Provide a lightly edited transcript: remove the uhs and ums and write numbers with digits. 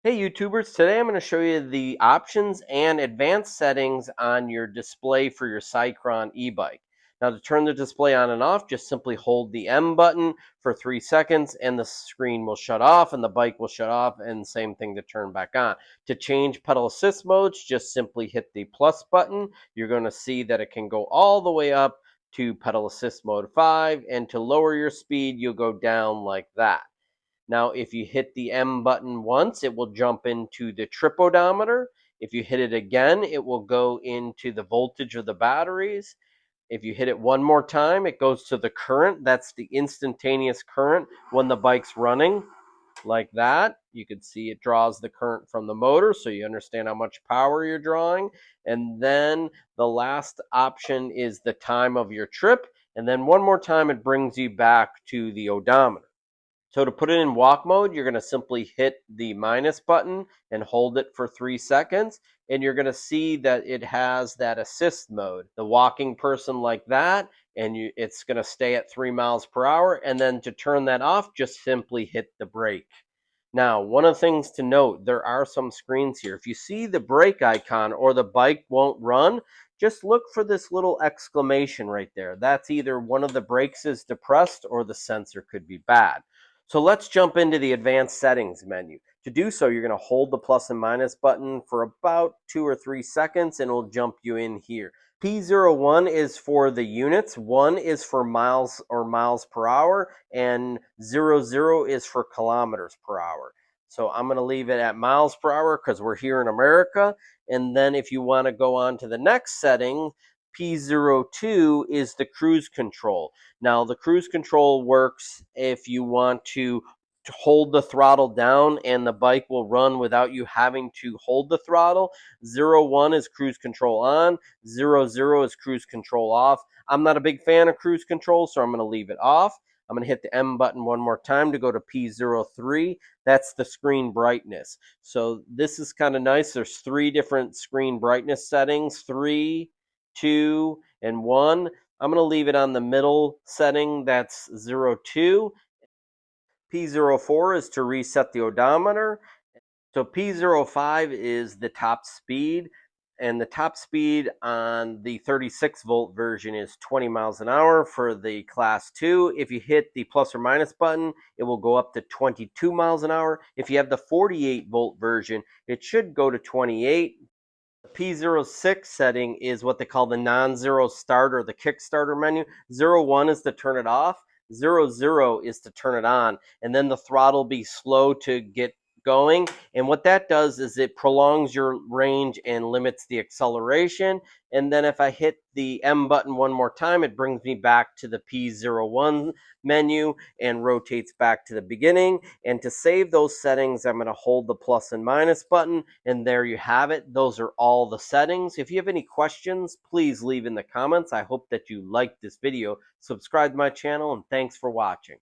Hey YouTubers, today I'm going to show you the options and advanced settings on your display for your Cycrown e-bike. Now to turn the display on and off, just simply hold the M button for 3 seconds and the screen will shut off and the bike will shut off, and same thing to turn back on. To change pedal assist modes, just simply hit the plus button. You're going to see that it can go all the way up to pedal assist mode 5, and to lower your speed, you'll go down like that. Now, if you hit the M button once, it will jump into the trip odometer. If you hit it again, it will go into the voltage of the batteries. If you hit it one more time, it goes to the current. That's the instantaneous current when the bike's running, like that. You can see it draws the current from the motor, so you understand how much power you're drawing. And then the last option is the time of your trip. And then one more time, it brings you back to the odometer. So to put it in walk mode, you're going to simply hit the minus button and hold it for 3 seconds. And you're going to see that it has that assist mode, the walking person like that. And it's going to stay at 3 miles per hour. And then to turn that off, just simply hit the brake. Now, one of the things to note, there are some screens here. If you see the brake icon or the bike won't run, just look for this little exclamation right there. That's either one of the brakes is depressed or the sensor could be bad. So let's jump into the advanced settings menu. To do so, you're going to hold the plus and minus button for about 2 or 3 seconds and it'll jump you in here. P01 is for the units, 1 is for miles or miles per hour, and 00 is for kilometers per hour. So I'm going to leave it at miles per hour because we're here in America. And then if you want to go on to the next setting, P02 is the cruise control. Now the cruise control works if you want to hold the throttle down and the bike will run without you having to hold the throttle. 01 is cruise control on, 00 is cruise control off. I'm not a big fan of cruise control, so I'm going to leave it off. I'm going to hit the M button one more time to go to P03. That's the screen brightness. So this is kind of nice. There's 3 different screen brightness settings, 3, 2, and 1. I'm going to leave it on the middle setting, that's 02. P04 is to reset the odometer. So P05 is the top speed, and the top speed on the 36 volt version is 20 miles an hour for the class 2. If you hit the plus or minus button, it will go up to 22 miles an hour. If you have the 48 volt version, it should go to 28. The P06 setting is what they call the non-zero start or the Kickstarter menu. 01 is to turn it off. 00 is to turn it on, and then the throttle be slow to get going. And what that does is it prolongs your range and limits the acceleration. And then if I hit the M button one more time, it brings me back to the P01 menu and rotates back to the beginning. And to save those settings, I'm going to hold the plus and minus button, and there you have it. Those are all the settings. If you have any questions, please leave in the comments. I hope that you liked this video. Subscribe to my channel, and thanks for watching.